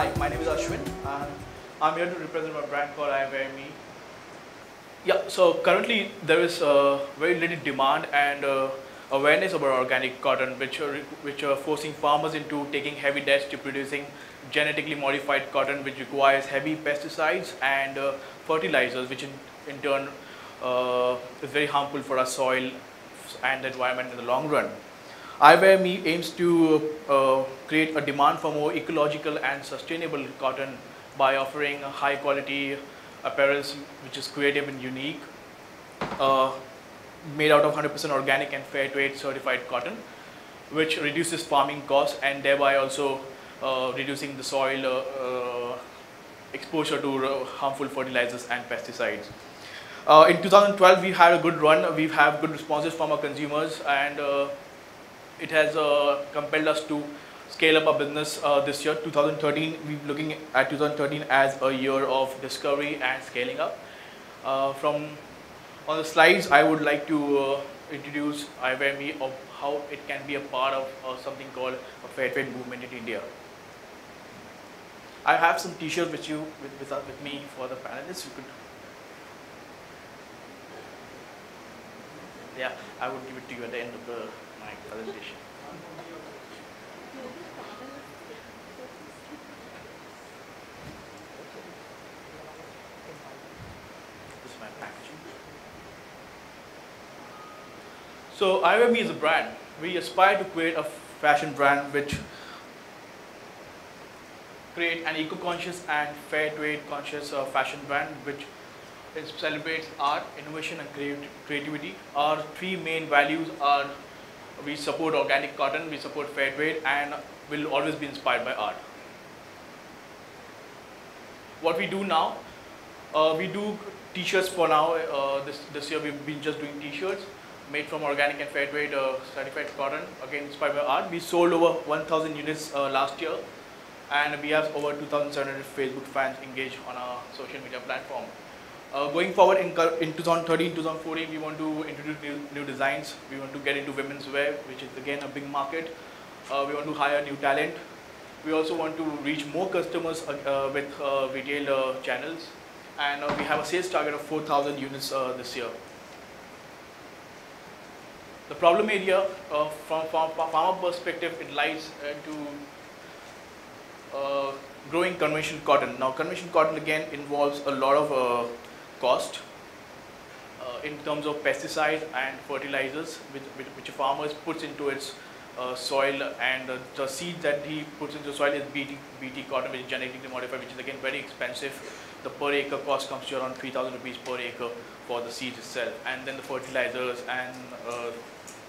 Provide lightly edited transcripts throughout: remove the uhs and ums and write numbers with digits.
Hi, my name is Ashwin, and I'm here to represent my brand called I Wear Me. Yeah, so currently there is very little demand and awareness about organic cotton, which are forcing farmers into taking heavy debts to producing genetically modified cotton, which requires heavy pesticides and fertilizers, which in turn is very harmful for our soil and the environment in the long run. IWME aims to create a demand for more ecological and sustainable cotton by offering a high quality apparels which is creative and unique, uh, made out of 100% organic and fair trade certified cotton, which reduces farming costs and thereby also reducing the soil exposure to harmful fertilizers and pesticides. In 2012, we had a good run. We've had good responses from our consumers, and it has compelled us to scale up our business this year. 2013, we're looking at 2013 as a year of discovery and scaling up. From on the slides, I would like to introduce IWME of how it can be a part of something called a fair trade movement in India. I have some T-shirts with me for the panelists. You could, yeah, I would give it to you at the end of my presentation. This is my packaging. So IWME is a brand. We aspire to create a fashion brand which create an eco-conscious and fair trade conscious fashion brand which celebrates art, innovation and creativity. Our three main values are: we support organic cotton, we support fair trade, and will always be inspired by art. What we do now, we do t-shirts for now. This year we've been just doing t-shirts made from organic and fair trade certified cotton, again inspired by art. We sold over 1,000 units last year, and we have over 2,700 Facebook fans engaged on our social media platform. Going forward in 2013, 2014, we want to introduce new designs. We want to get into women's wear, which is again a big market. We want to hire new talent. We also want to reach more customers with retail channels. And we have a sales target of 4,000 units this year. The problem area from farmer perspective, it lies into growing conventional cotton. Now conventional cotton again involves a lot of cost in terms of pesticides and fertilizers which a farmer puts into its soil, and the seed that he puts into the soil is BT cotton, which is genetically modified, which is again very expensive. The per acre cost comes to around 3,000 rupees per acre for the seeds itself, and then the fertilizers and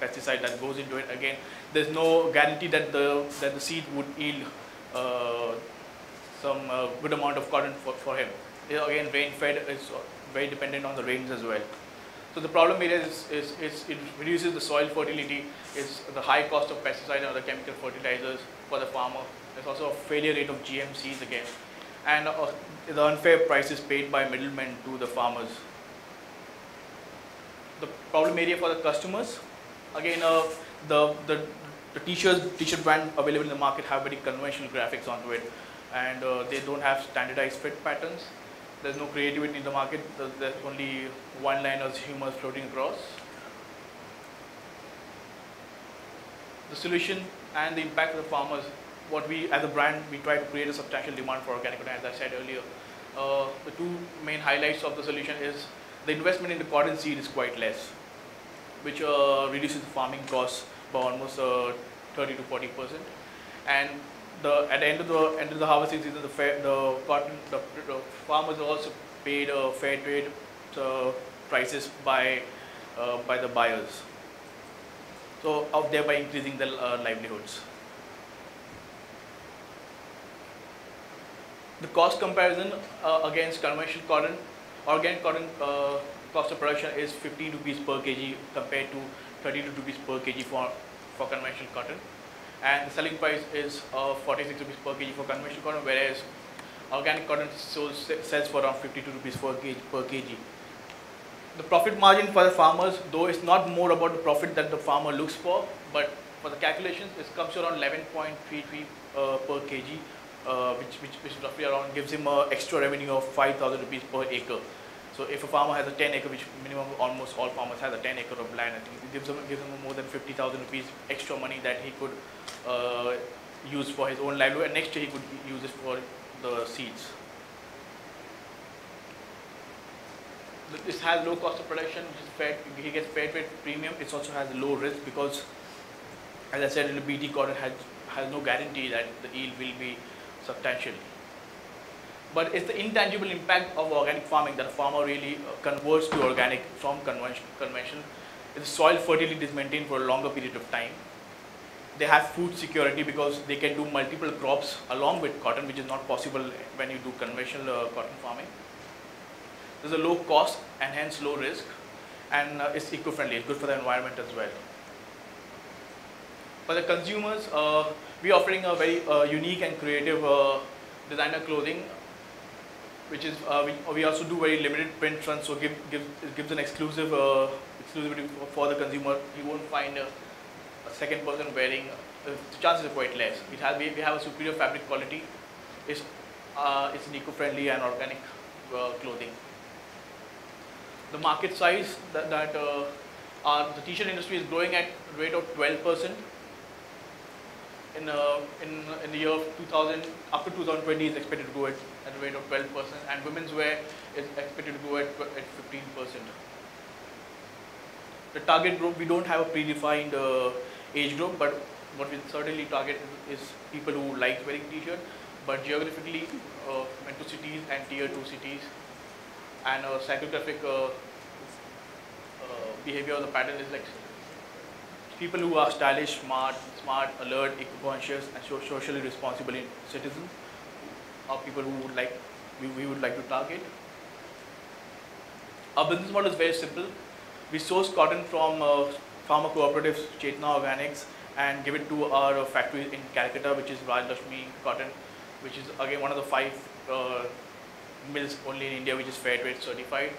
pesticide that goes into it. Again, there's no guarantee that the seed would yield some good amount of cotton for him. Again, rain fed is very dependent on the rains as well. So the problem area is it reduces the soil fertility, is the high cost of pesticides and other chemical fertilizers for the farmer. There's also a failure rate of GM seeds again, and the unfair prices paid by middlemen to the farmers. The problem area for the customers, again, the t-shirt brand available in the market have very conventional graphics onto it, and they don't have standardized fit patterns. There's no creativity in the market. There's only one-liners, humors floating across. The solution and the impact of the farmers. What we, as a brand, we try to create a substantial demand for organic cotton, as I said earlier. The two main highlights of the solution is the investment in the cotton seed is quite less, which reduces the farming costs by almost 30 to 40%. And at the end of the harvesting season, the farmers are also paid fair trade prices by the buyers, so thereby increasing their livelihoods. The cost comparison against conventional cotton, organic cotton cost of production is 15 rupees per kg compared to 32 rupees per kg for conventional cotton. And the selling price is 46 rupees per kg for conventional cotton, whereas organic cotton sells for around 52 rupees per kg. The profit margin for the farmers, though it's not more about the profit that the farmer looks for, but for the calculations, it comes to around 11.33 per kg which roughly around gives him extra revenue of 5,000 rupees per acre. So if a farmer has a 10 acre, which minimum almost all farmers has a 10 acre of land, I think it gives him more than 50,000 rupees extra money that he could use for his own livelihood, and next year he could use it for the seeds. This has low cost of production, which is fair, he gets fair trade premium. It also has low risk because, as I said, in the BT cotton has no guarantee that the yield will be substantial. But it's the intangible impact of organic farming that a farmer really converts to organic from conventional. If the soil fertility is maintained for a longer period of time, they have food security because they can do multiple crops along with cotton, which is not possible when you do conventional cotton farming. There's a low cost and hence low risk, and it's eco-friendly. It's good for the environment as well. For the consumers, we are offering a very unique and creative designer clothing, which is we also do very limited print runs, so it gives an exclusivity for the consumer. You won't find a second person wearing. The chances are quite less. We have a superior fabric quality. It's an eco-friendly and organic clothing. The market size that the t-shirt industry is growing at a rate of 12%. In the year of 2000 up to 2020 is expected to grow at a rate of 12%, and women's wear is expected to grow at 15%. The target group, we don't have a predefined age group, but what we certainly target is people who like wearing t-shirt, but geographically metro cities and tier 2 cities, and psychographic behavior of the pattern is like people who are stylish, smart, alert, eco-conscious, and socially responsible citizens are people who would like we would like to target. Our business model is very simple. We source cotton from farmer cooperatives, Chetna Organics, and give it to our factory in Calcutta, which is Rajlakshmi Cotton, which is again one of the 5 mills only in India which is fair trade certified.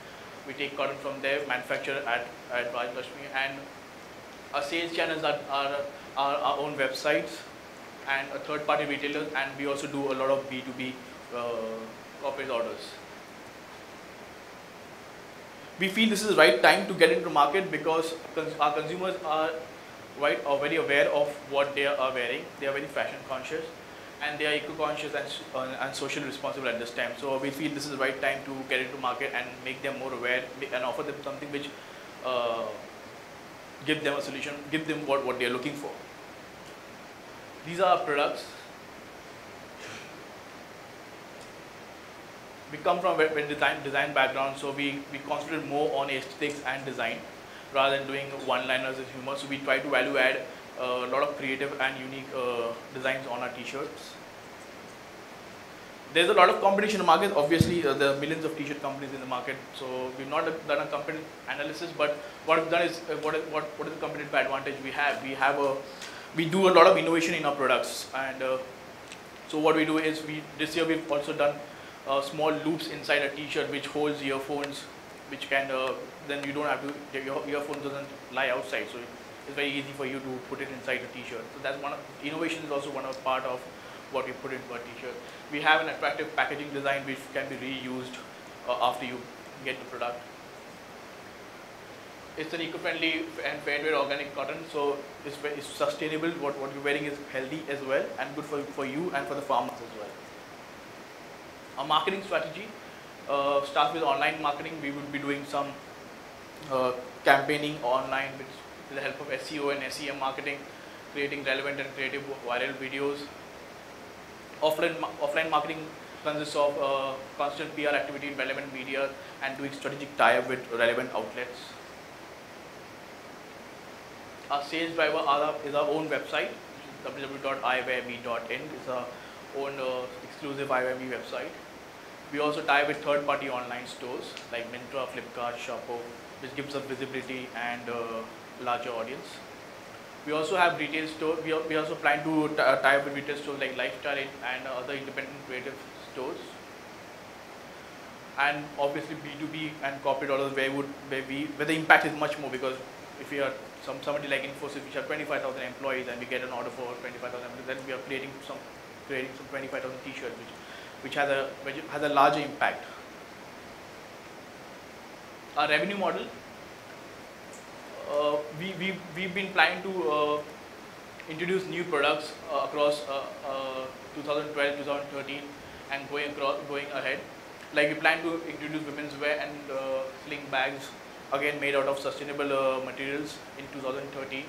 We take cotton from there, manufacture at Rajlakshmi, and our sales channels are our own websites and a third-party retailers, and we also do a lot of B2B corporate orders. We feel this is the right time to get into market because our consumers are very aware of what they are wearing. They are very fashion conscious, and they are eco-conscious and socially responsible at this time. So we feel this is the right time to get into market and make them more aware and offer them something which give them a solution, give them what they are looking for. These are our products. We come from a design background, so we concentrate more on aesthetics and design rather than doing one-liners and humor. So we try to value add a lot of creative and unique designs on our t-shirts. There's a lot of competition in the market. Obviously, there are millions of t-shirt companies in the market. So we've not done a competitive analysis, but what we've done is what is the competitive advantage we have? We do a lot of innovation in our products, and so what we do is this year we've also done small loops inside a t-shirt which holds earphones, which can then you don't have to, your earphone doesn't lie outside, so it's very easy for you to put it inside a t-shirt. So that's innovation is also one of part of what we put into a t-shirt. We have an attractive packaging design which can be reused after you get the product. It's an eco-friendly and fair trade organic cotton, so it's sustainable. What you're wearing is healthy as well and good for you and for the farmers as well. Our marketing strategy starts with online marketing. We will be doing some campaigning online with the help of SEO and SEM marketing, creating relevant and creative viral videos. Offline marketing consists of constant PR activity in relevant media and doing strategic tie-up with relevant outlets. Our sales driver is our own website, www.iwearme.in. It's our own exclusive iWearMe website. We also tie with third-party online stores like Myntra, Flipkart, Shoppo, which gives us visibility and larger audience. We also have retail stores. We also plan to tie up with retail stores like Lifestyle and other independent creative stores. And obviously B2B and corporate orders where the impact is much more, because if we are somebody like Infosys which have 25,000 employees and we get an order for 25,000 employees, then we are creating some creating some 25,000 t-shirts, which has a larger impact. Our revenue model, we've been planning to introduce new products across 2012, 2013, and going ahead. Like we plan to introduce women's wear and sling bags, again made out of sustainable materials in 2013.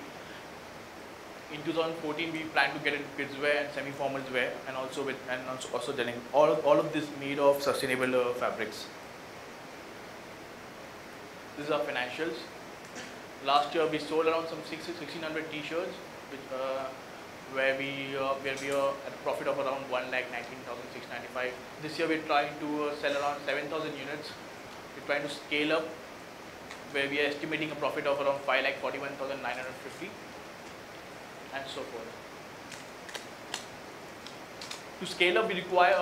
In 2014, we plan to get into kids wear and semi-formal wear, and also denim. All of this made of sustainable fabrics. This is our financials. Last year, we sold around some 1,600 t-shirts, where we are at a profit of around 1,19,695. This year, we're trying to sell around 7,000 units. We're trying to scale up, where we are estimating a profit of around 5,41,950, and so forth. To scale up, we require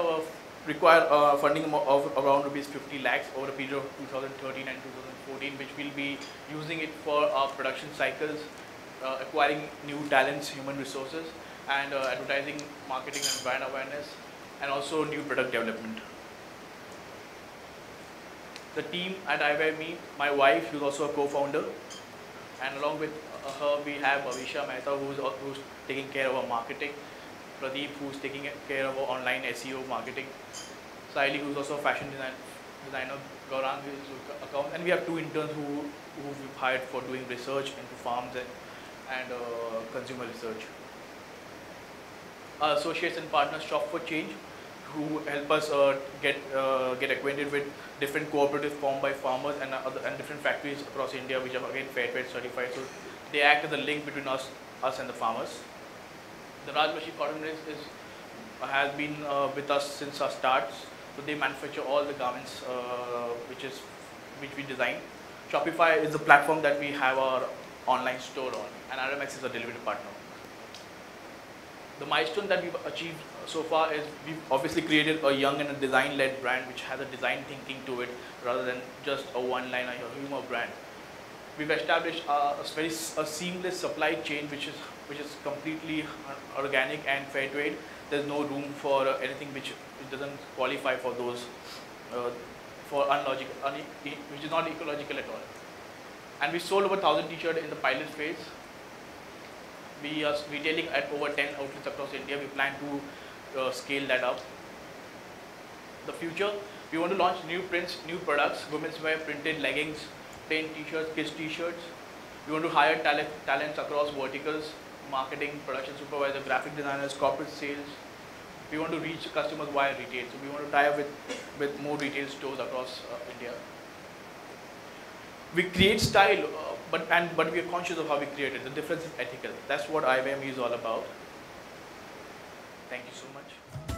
funding of around rupees 50 lakhs over a period of 2013 and 2014, which we'll be using it for our production cycles, acquiring new talents, human resources, and advertising, marketing and brand awareness, and also new product development. The team at iWearMe, my wife, who's also a co-founder, and along with her we have Avisha Mehta, who's taking care of our marketing, Pradeep, who's taking care of our online SEO marketing, Saili, who's also a fashion designer, Gaurang, who's account, and we have 2 interns who we've hired for doing research into farms and consumer research. Our associates and partners, Shop for Change, who help us get acquainted with different cooperatives formed by farmers and different factories across India, which are again fair trade certified. So they act as a link between us and the farmers. The Rajvashi Cotton Mills has been with us since our starts. So they manufacture all the garments which we design. Shopify is the platform that we have our online store on, and RMX is a delivery partner. The milestone that we've achieved so far is we've obviously created a young and a design-led brand which has a design thinking to it rather than just a one-line or humor brand. We've established a seamless supply chain which is completely organic and fair trade. There's no room for anything which doesn't qualify for those which is not ecological at all. And we sold over 1,000 t-shirts in the pilot phase. We are retailing at over 10 outlets across India. We plan to scale that up. The future, we want to launch new prints, new products, women's wear, printed leggings, plain t-shirts, kids t-shirts. We want to hire talents across verticals, marketing, production supervisor, graphic designers, corporate sales. We want to reach customers via retail. So we want to tie up with more retail stores across India. We create style, but we are conscious of how we create it. The difference is ethical. That's what iWearMe is all about. Thank you so much.